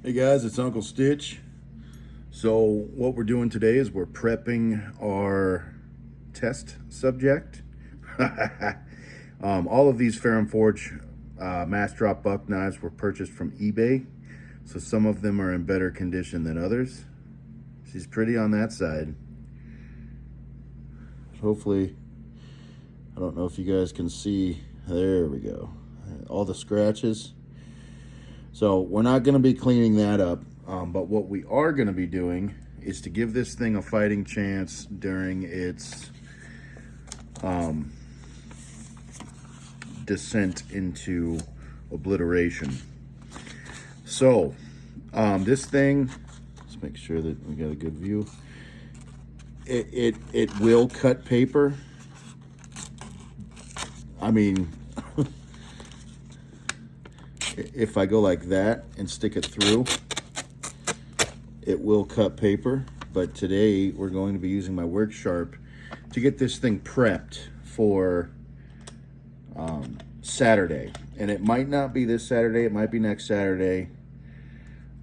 Hey guys, it's Uncle Stitch. So what we're doing today is we're prepping our test subject. All of these Ferrum Forge Massdrop buck knives were purchased from eBay. So some of them are in better condition than others. She's pretty on that side. Hopefully, I don't know if you guys can see. There we go. All the scratches. So we're not going to be cleaning that up, but what we are going to be doing is to give this thing a fighting chance during its descent into obliteration. So this thing, let's make sure that we got a good view. It will cut paper. I mean, if I go like that and stick it through, it will cut paper. But today we're going to be using my work sharp to get this thing prepped for Saturday. And it might not be this Saturday, it might be next Saturday.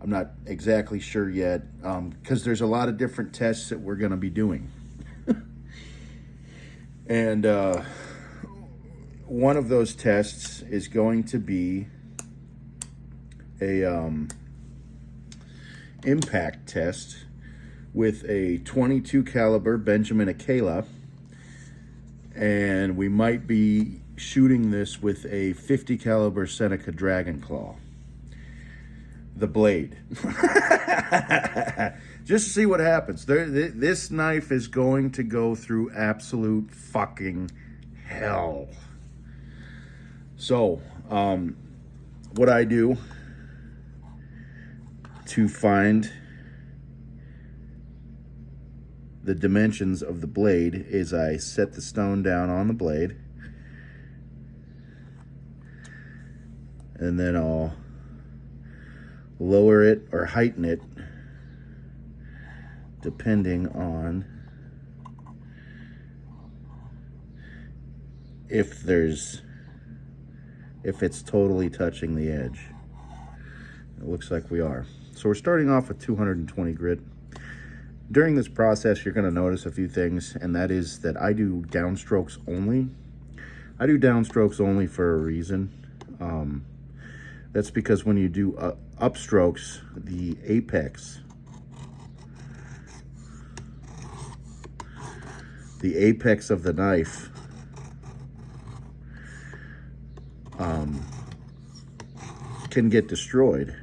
I'm not exactly sure yet, because there's a lot of different tests that we're going to be doing. And one of those tests is going to be a impact test with a 22 caliber Benjamin Akela, and we might be shooting this with a 50 caliber Seneca Dragon Claw, the blade. Just to see what happens. This knife is going to go through absolute fucking hell. So what I do to find the dimensions of the blade is I set the stone down on the blade, and then I'll lower it or heighten it depending on if it's totally touching the edge. It looks like we are. So we're starting off with 220 grit. During this process, you're going to notice a few things, and that is that I do downstrokes only. I do downstrokes only for a reason. That's because when you do upstrokes, the apex of the knife can get destroyed.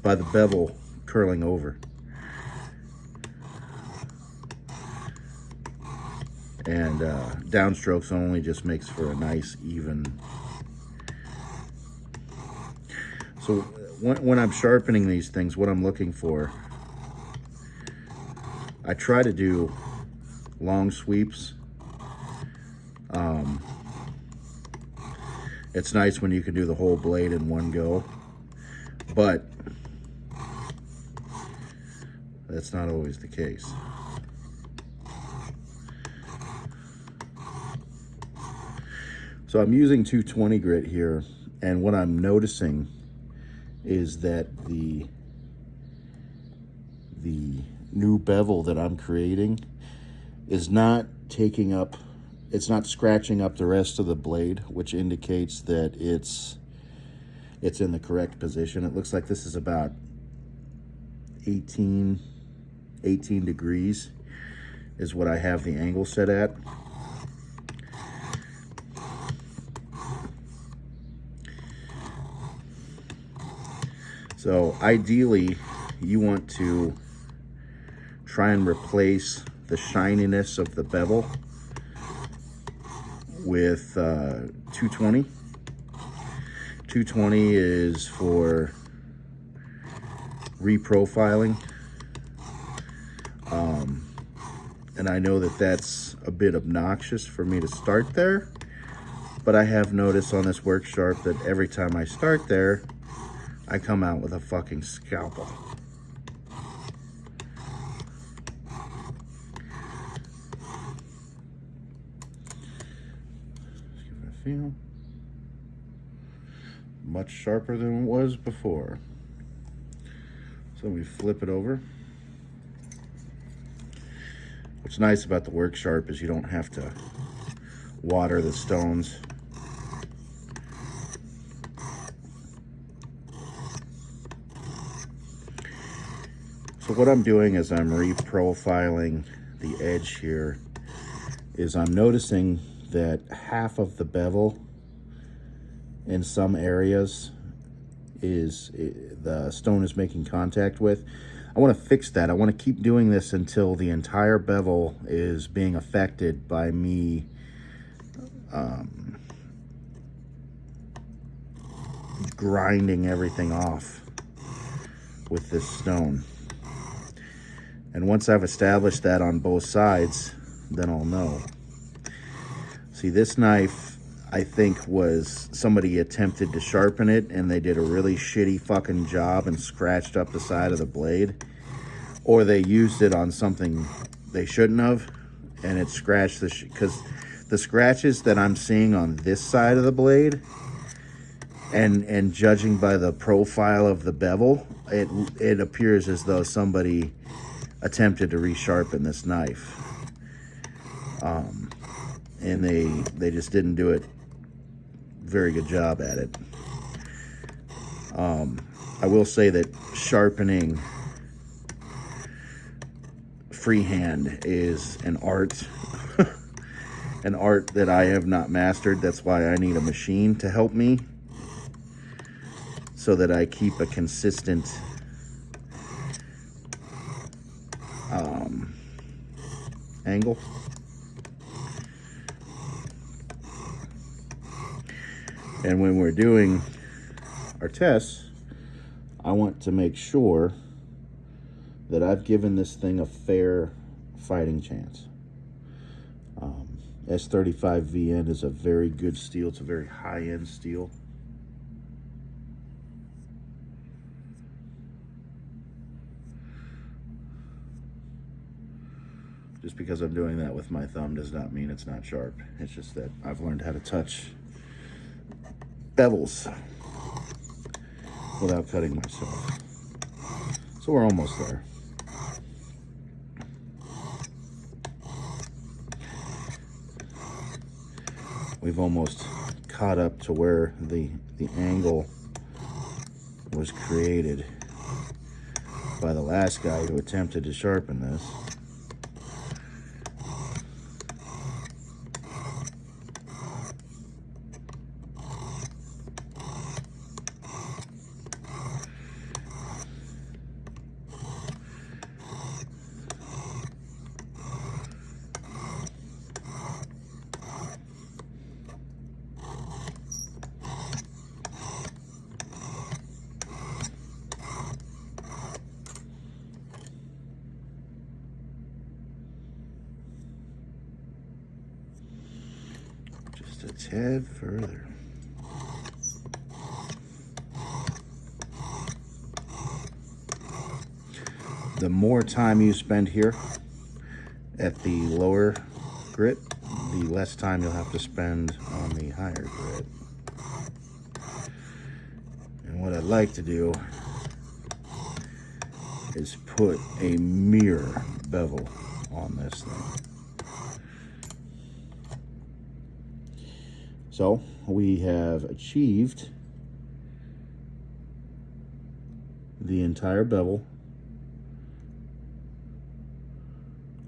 By the bevel curling over. And downstrokes only just makes for a nice even. So when I'm sharpening these things, what I'm looking for, I try to do long sweeps. It's nice when you can do the whole blade in one go, but that's not always the case. So I'm using 220 grit here, and what I'm noticing is that the new bevel that I'm creating is not taking up, it's not scratching up the rest of the blade, which indicates that it's in the correct position. It looks like this is about 18 degrees is what I have the angle set at. So ideally, you want to try and replace the shininess of the bevel with 220. 220 is for reprofiling. And I know that that's a bit obnoxious for me to start there, but I have noticed on this work sharp that every time I start there, I come out with a fucking scalpel. See how much sharper than it was before. So we flip it over. What's nice about the work sharp is you don't have to water the stones. So what I'm doing is I'm reprofiling the edge here, is I'm noticing that half of the bevel in some areas is the stone is making contact with. I want to fix that. I want to keep doing this until the entire bevel is being affected by me grinding everything off with this stone. And once I've established that on both sides, then I'll know. See, this knife, I think, was somebody attempted to sharpen it and they did a really shitty fucking job and scratched up the side of the blade. Or they used it on something they shouldn't have and it scratched the because the scratches that I'm seeing on this side of the blade, and judging by the profile of the bevel, it appears as though somebody attempted to resharpen this knife. And they just didn't do it very good job at it. I will say that sharpening freehand is an art. An art that I have not mastered. That's why I need a machine to help me, so that I keep a consistent angle. And when we're doing our tests, I want to make sure that I've given this thing a fair fighting chance. S35VN is a very good steel. It's a very high-end steel. Just because I'm doing that with my thumb does not mean it's not sharp. It's just that I've learned how to touch bevels without cutting myself. So we're almost there. We've almost caught up to where the angle was created by the last guy who attempted to sharpen this. A tad further. The more time you spend here at the lower grit, the less time you'll have to spend on the higher grit. And what I'd like to do is put a mirror bevel on this thing. So we have achieved the entire bevel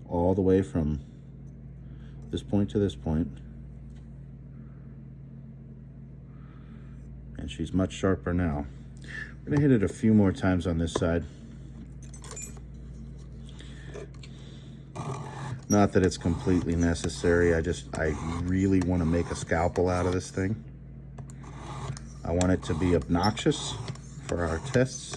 all the way from this point to this point. And she's much sharper now. We're gonna hit it a few more times on this side. Not that it's completely necessary, I really want to make a scalpel out of this thing. I want it to be obnoxious for our tests.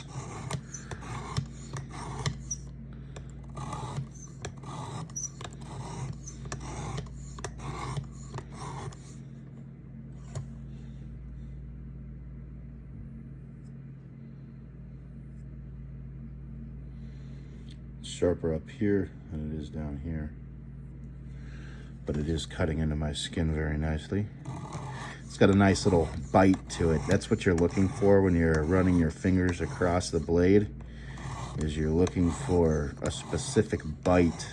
Sharper up here than it is down here, but it is cutting into my skin very nicely. It's got a nice little bite to it. That's what you're looking for when you're running your fingers across the blade, is you're looking for a specific bite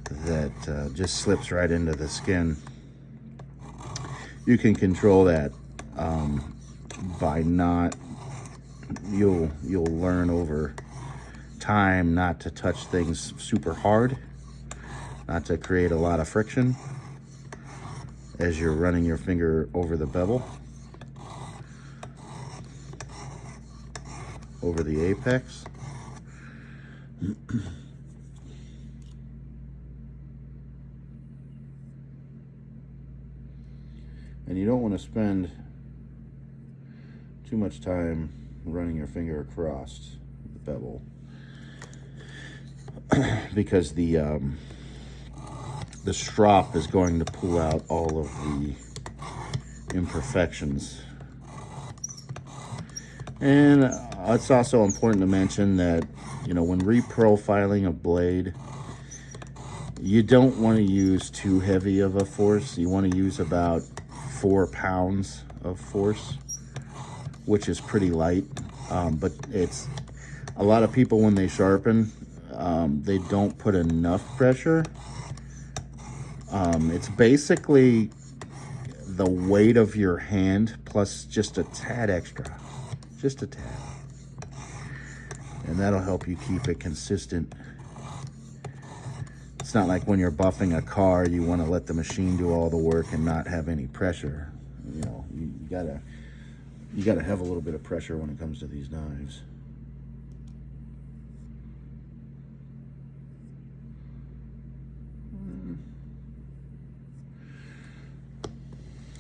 that just slips right into the skin. You can control that by not, you'll learn over time not to touch things super hard, not to create a lot of friction as you're running your finger over the bevel, over the apex. And you don't want to spend too much time running your finger across the bevel because the strop is going to pull out all of the imperfections. And it's also important to mention that, you know, when reprofiling a blade, you don't want to use too heavy of a force. You want to use about 4 pounds of force, which is pretty light. But it's a lot of people, when they sharpen, they don't put enough pressure. It's basically the weight of your hand plus just a tad extra, just a tad. And that'll help you keep it consistent. It's not like when you're buffing a car, you want to let the machine do all the work and not have any pressure. You know, you gotta have a little bit of pressure when it comes to these knives.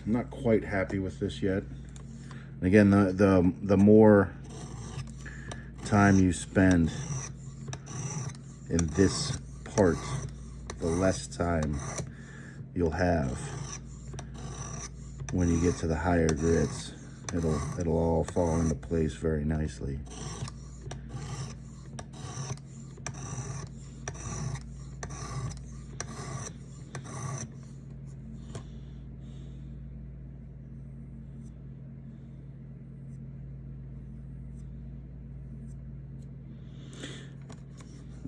I'm not quite happy with this yet. Again, the more time you spend in this part, the less time you'll have when you get to the higher grits. It'll all fall into place very nicely.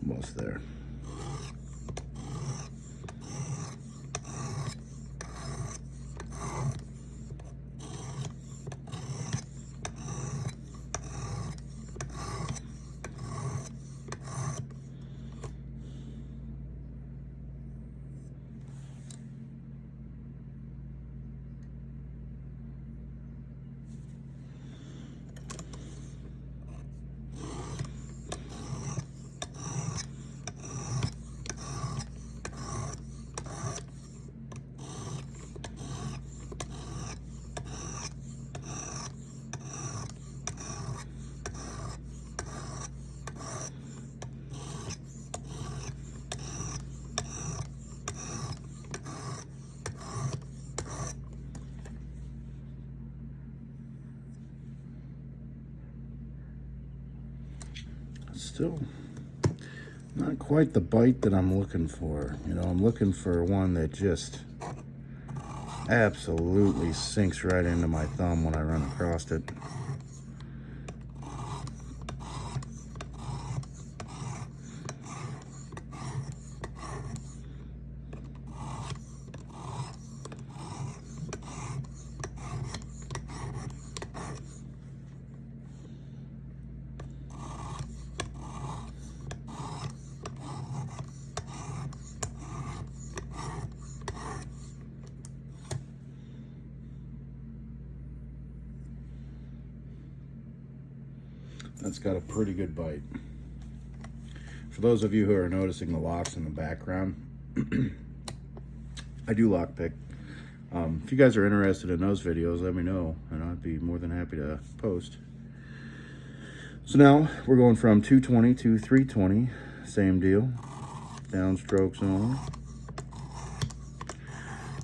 Almost there. Still not quite the bite that I'm looking for. You know, I'm looking for one that just absolutely sinks right into my thumb when I run across it. That's got a pretty good bite. For those of you who are noticing the locks in the background, I do lockpick. If you guys are interested in those videos, let me know, and I'd be more than happy to post. So now we're going from 220 to 320, same deal, downstrokes only.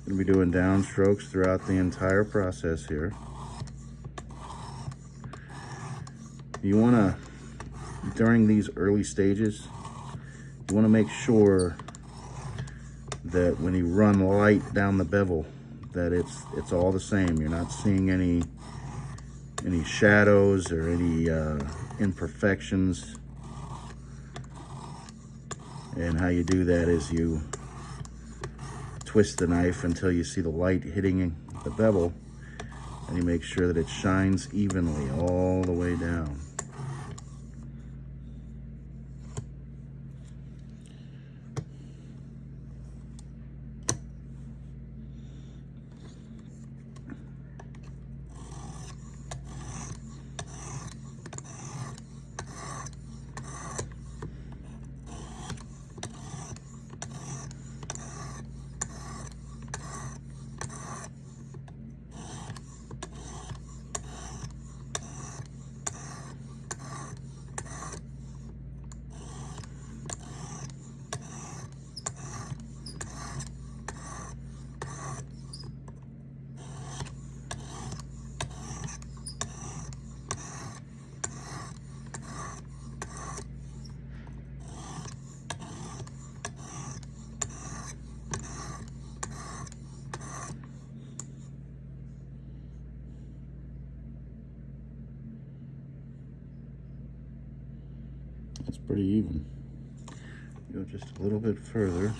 Gonna be doing downstrokes throughout the entire process here. You want to, during these early stages, you want to make sure that when you run light down the bevel, that it's all the same. You're not seeing any shadows or any imperfections. And how you do that is you twist the knife until you see the light hitting the bevel, and you make sure that it shines evenly all the way down. It's pretty even. Go just a little bit further.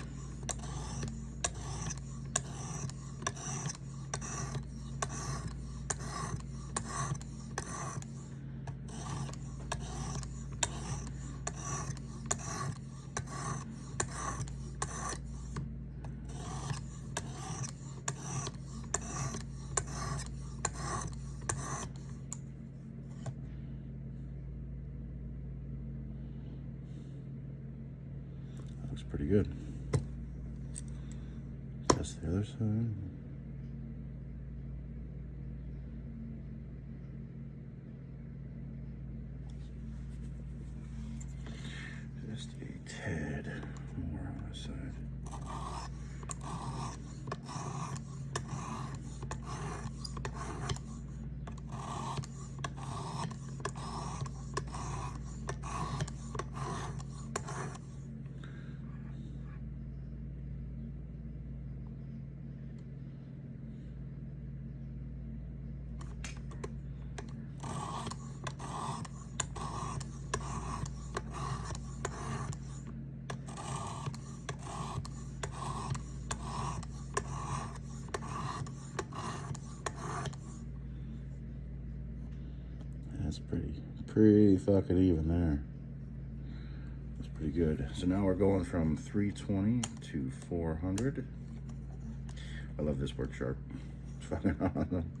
Looks pretty good. Test the other side. Just a tad more on the side. That's pretty fucking even there. That's pretty good. So now we're going from 320 to 400. I love this work sharp. It's fucking awesome.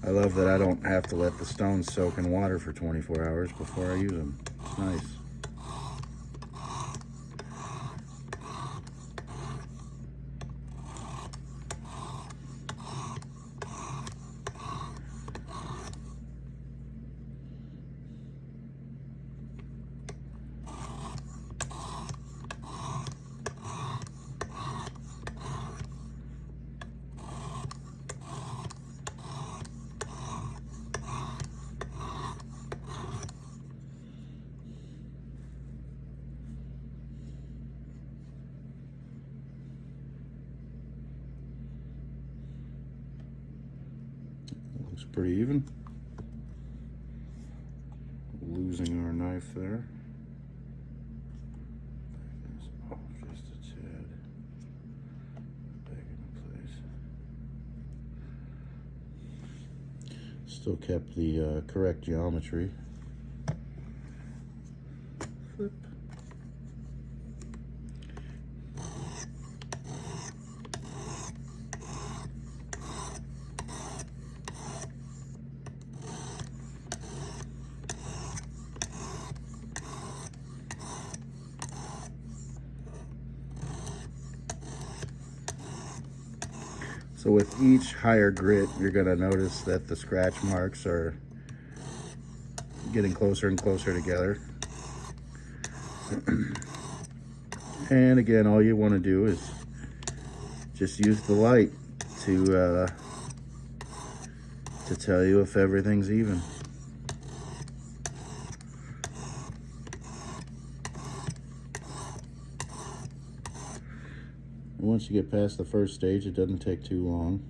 I love that I don't have to let the stones soak in water for 24 hours before I use them. It's nice. Looks pretty even. Losing our knife there. Oh, just a tad. Back into place. Still kept the correct geometry. Flip. So with each higher grit, you're gonna notice that the scratch marks are getting closer and closer together. And again, all you wanna do is just use the light to to tell you if everything's even. And once you get past the first stage, it doesn't take too long.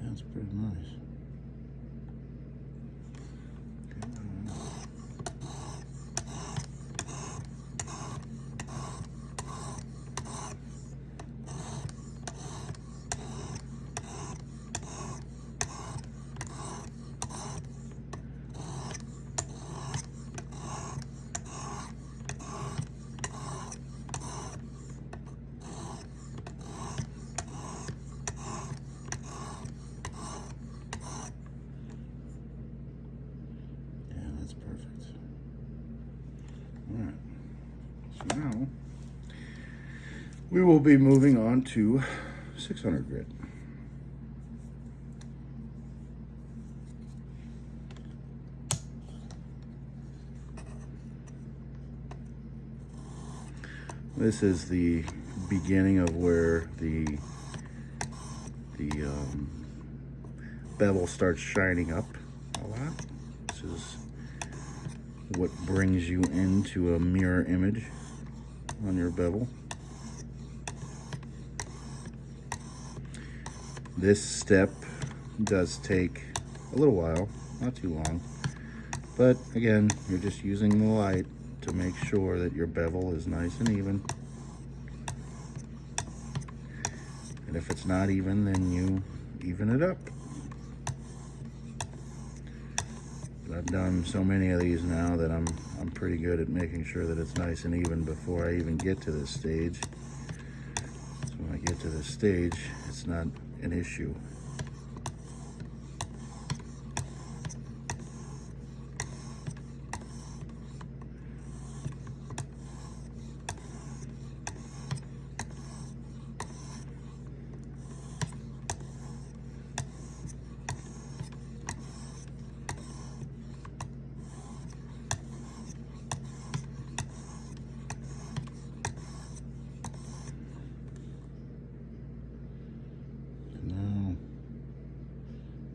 That's pretty nice. That's perfect. All right. So now we will be moving on to 600 grit. This is the beginning of where the bevel starts shining up a lot. This is what brings you into a mirror image on your bevel. This step does take a little while, not too long, but again, you're just using the light to make sure that your bevel is nice and even. And if it's not even, then you even it up. I've done so many of these now that I'm pretty good at making sure that it's nice and even before I even get to this stage. So when I get to this stage, it's not an issue.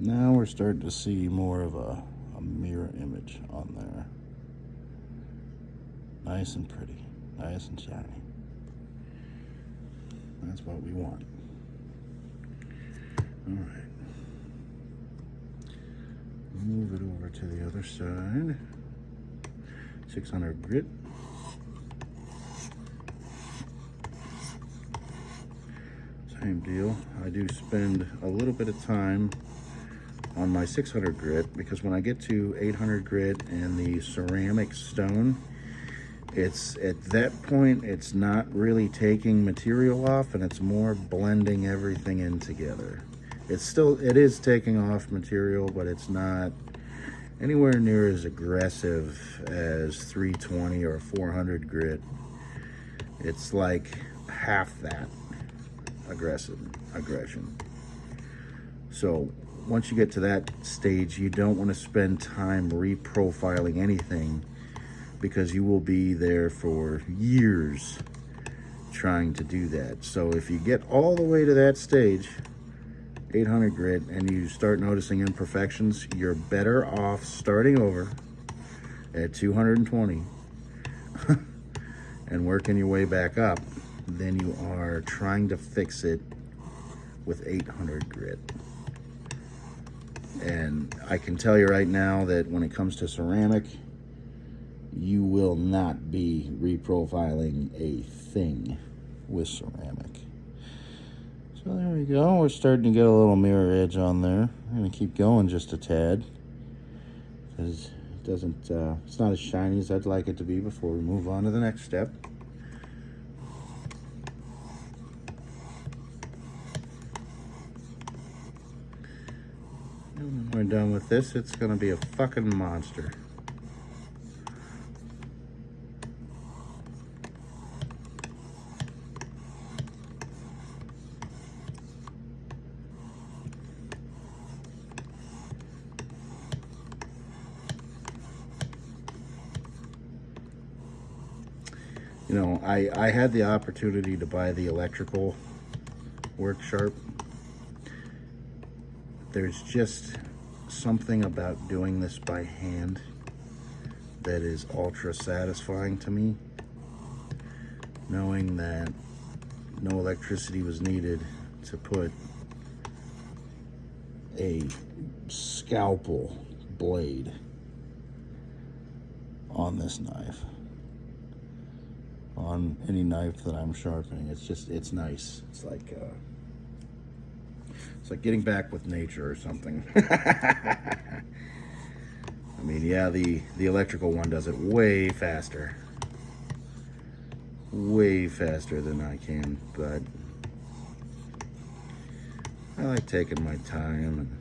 Now we're starting to see more of a mirror image on there. Nice and pretty, nice and shiny. That's what we want. All right. Move it over to the other side. 600 grit. Same deal. I do spend a little bit of time on my 600 grit because when I get to 800 grit and the ceramic stone, it's at that point it's not really taking material off and it's more blending everything in together. It is taking off material, but it's not anywhere near as aggressive as 320 or 400 grit. It's like half that aggression. So once you get to that stage, you don't want to spend time reprofiling anything because you will be there for years trying to do that. So if you get all the way to that stage, 800 grit, and you start noticing imperfections, you're better off starting over at 220 and working your way back up than you are trying to fix it with 800 grit. And I can tell you right now that when it comes to ceramic, you will not be reprofiling a thing with ceramic. So there we go. We're starting to get a little mirror edge on there. I'm going to keep going just a tad because doesn't, it's not as shiny as I'd like it to be before we move on to the next step. And when we're done with this, it's gonna be a fucking monster. You know, I had the opportunity to buy the electrical work sharp. There's just something about doing this by hand that is ultra satisfying to me. Knowing that no electricity was needed to put a scalpel blade on this knife. On any knife that I'm sharpening, it's nice. It's like getting back with nature or something. I mean, yeah, the electrical one does it way faster than I can, but I like taking my time and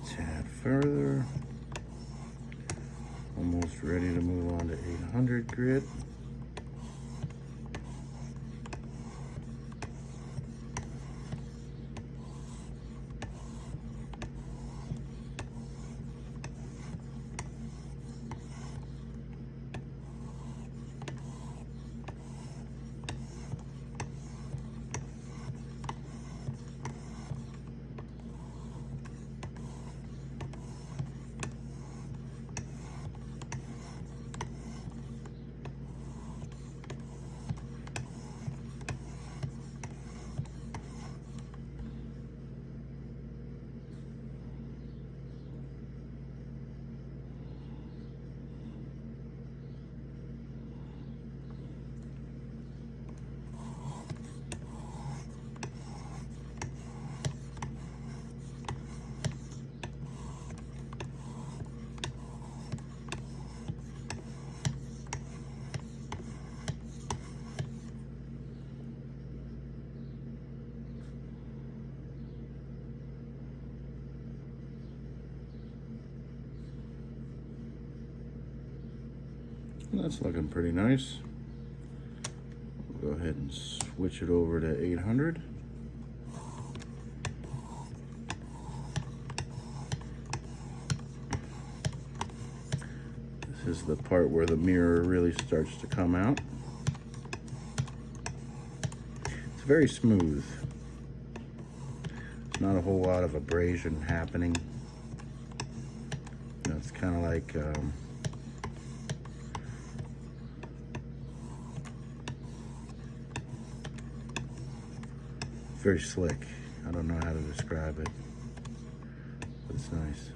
tad further. Almost ready to move on to 800 grit. That's looking pretty nice. We'll go ahead and switch it over to 800. This is the part where the mirror really starts to come out. It's very smooth. Not a whole lot of abrasion happening. You know, it's kind of like very slick. I don't know how to describe it, but it's nice.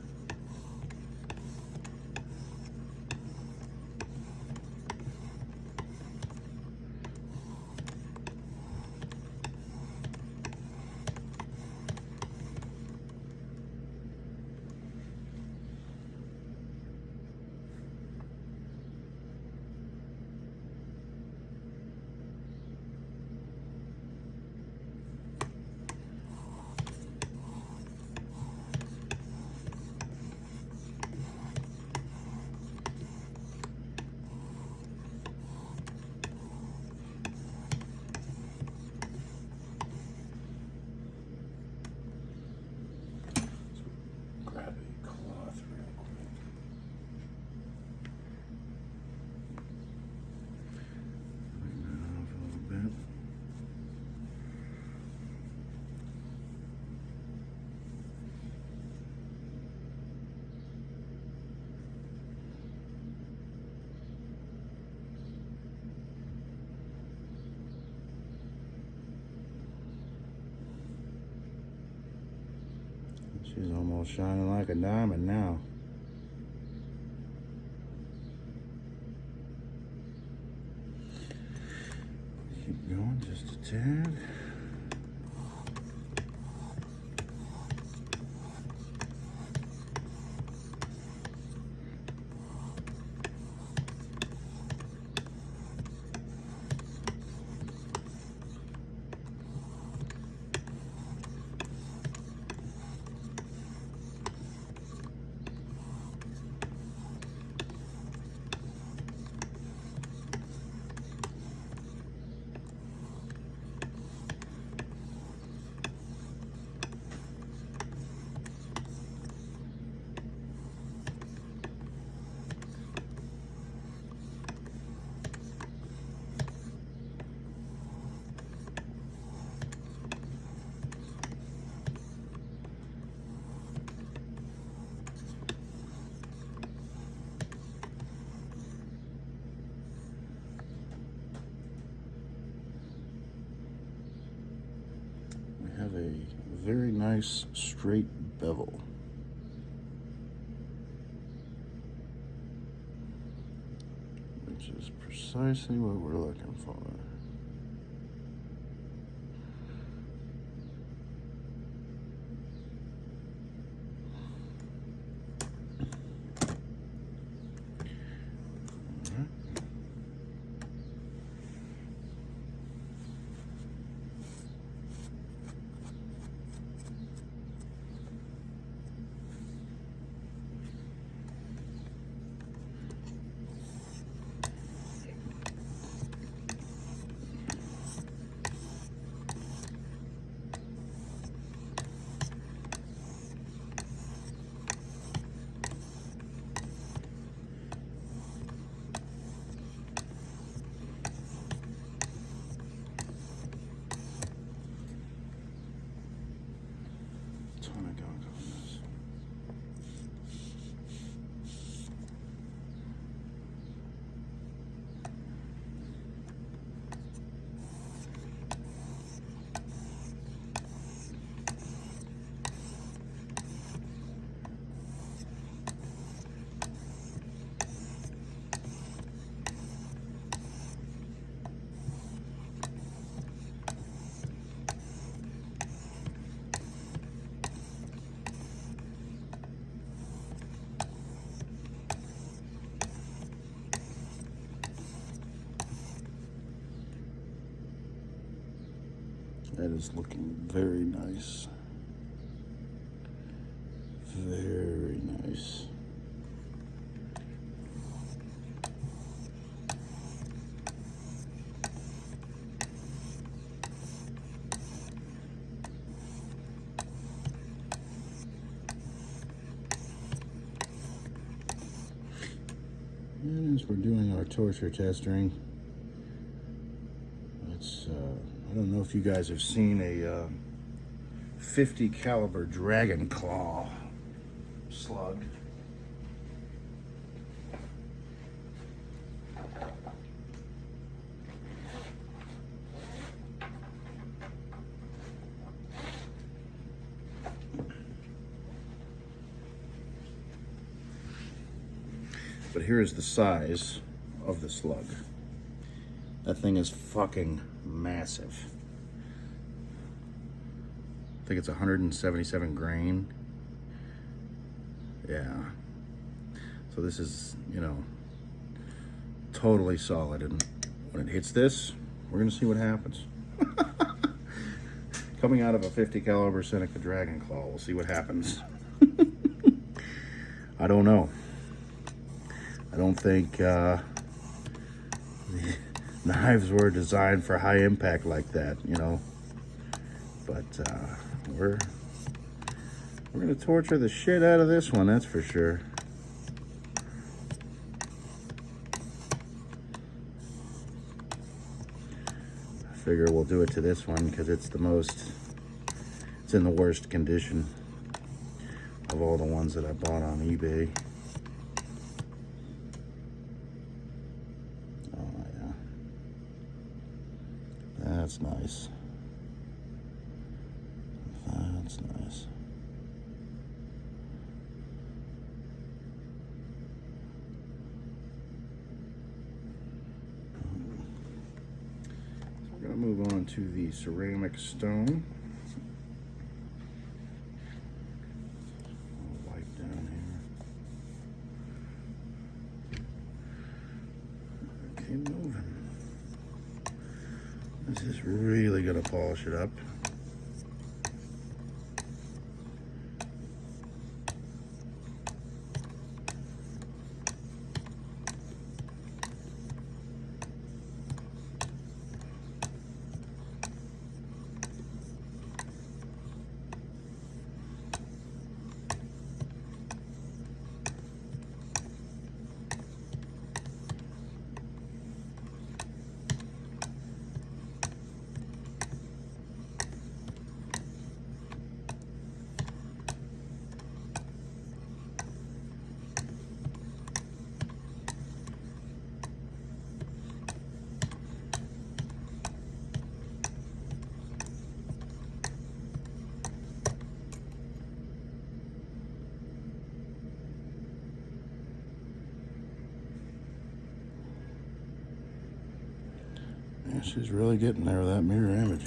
She's almost shining like a diamond now. Keep going just a tad. Have a very nice straight bevel. Which is precisely what we're looking for. That is looking very nice. Very nice. And as we're doing our torture testing, let's I don't know if you guys have seen a 50 caliber dragon claw slug. But here is the size of the slug. That thing is fucking massive. I think it's 177 grain. Yeah. So this is, you know, totally solid. And when it hits this, we're gonna see what happens. Coming out of a 50 caliber Seneca Dragon Claw, we'll see what happens. I don't know. I don't think the knives were designed for high impact like that, you know. But we're gonna torture the shit out of this one, that's for sure. I figure we'll do it to this one because it's in the worst condition of all the ones that I bought on eBay. Oh yeah, that's nice. That's nice. move on to the ceramic stone. I'll wipe down here. Keep moving. This is really going to polish it up. Yeah, she's really getting there with that mirror image.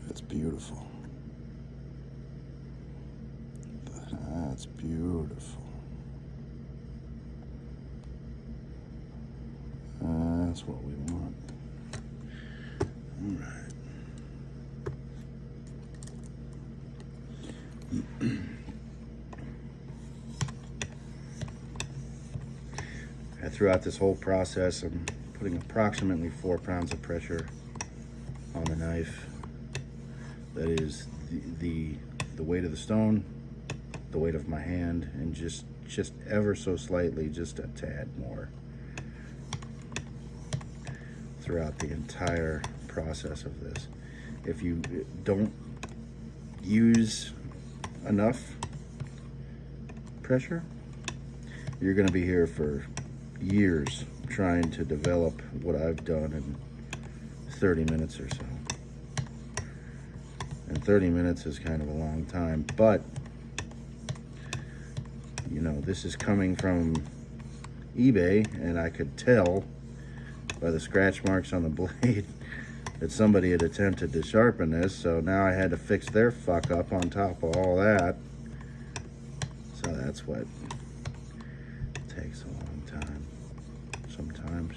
That's beautiful. That's beautiful. That's what we want. All right. Throughout this whole process, I'm putting approximately 4 pounds of pressure on the knife. That is the weight of the stone, the weight of my hand, and just ever so slightly, just a tad more throughout the entire process of this. If you don't use enough pressure, you're going to be here for years trying to develop what I've done in 30 minutes or so. And 30 minutes is kind of a long time, but you know, this is coming from eBay, and I could tell by the scratch marks on the blade that somebody had attempted to sharpen this, so now I had to fix their fuck up on top of all that. So that's what takes a long time sometimes.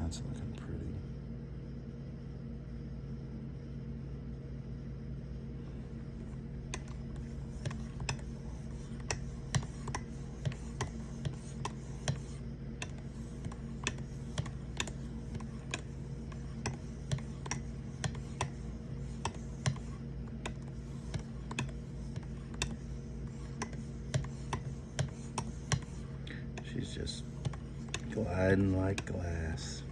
That's looking pretty. She's just gliding like glass.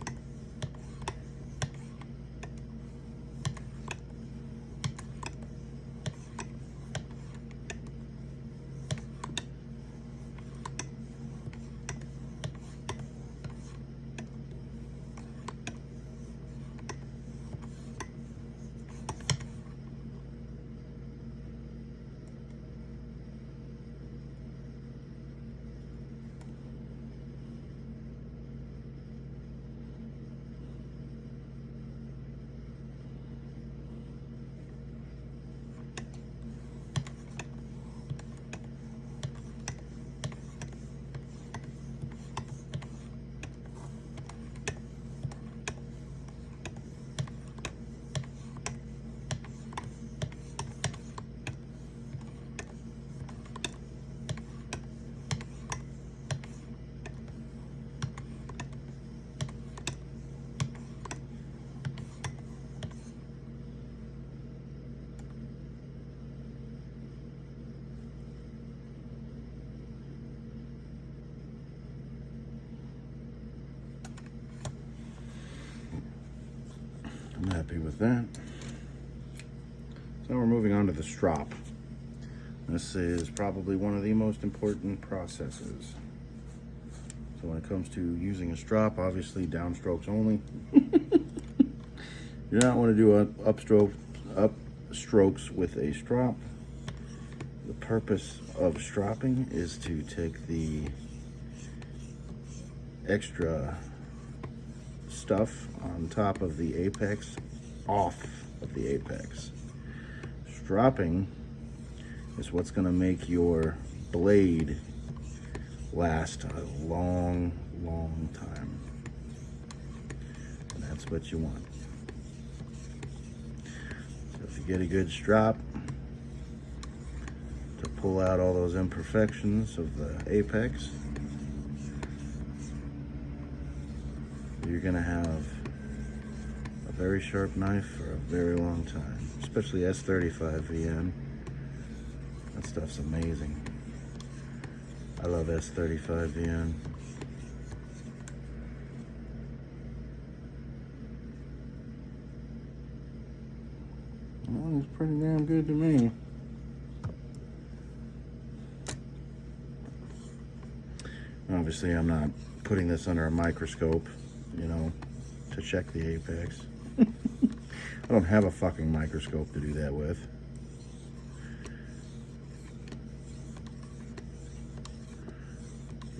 happy with that. So now we're moving on to the strop. This is probably one of the most important processes. So when it comes to using a strop, obviously downstrokes only. You don't want to do upstrokes with a strop. The purpose of stropping is to take the extra stuff on top of the apex off of the apex. Stropping is what's going to make your blade last a long, long time. And that's what you want. So if you get a good strop to pull out all those imperfections of the apex, you're going to have a very sharp knife for a very long time, especially S35 VN. That stuff's amazing. I love S35 VN. Well, it's pretty damn good to me. Obviously, I'm not putting this under a microscope, you know, to check the apex. I don't have a fucking microscope to do that with.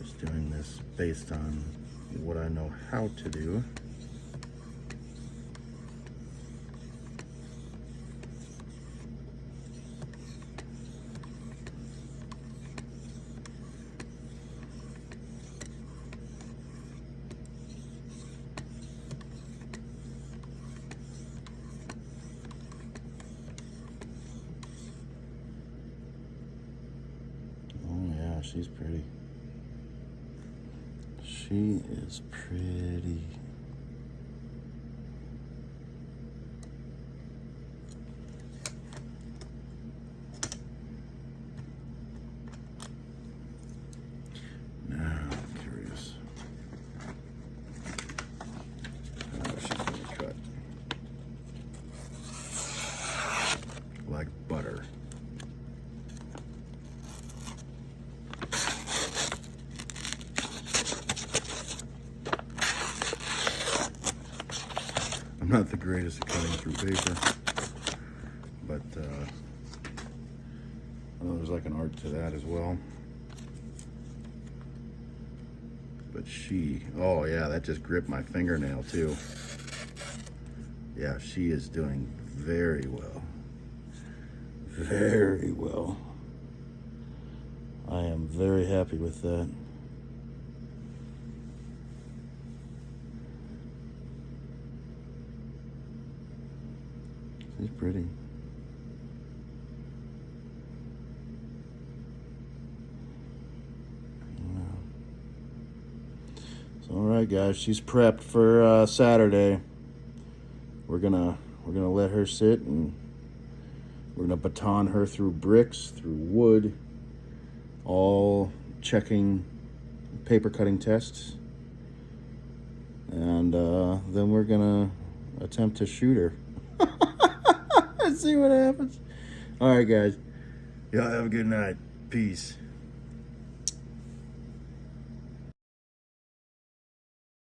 Just doing this based on what I know how to do. She's pretty. She is pretty. Now I'm curious how she's gonna cut. Like butter. I'm not the greatest at cutting through paper, but I know there's like an art to that as well. But she, oh yeah, that just gripped my fingernail too. Yeah, she is doing very well. Very well. I am very happy with that. She's pretty. So, all right, guys, she's prepped for Saturday. We're gonna let her sit, and we're gonna baton her through bricks, through wood, all checking paper cutting tests, and then we're gonna attempt to shoot her. Let's see what happens. All right, guys. Y'all have a good night. Peace.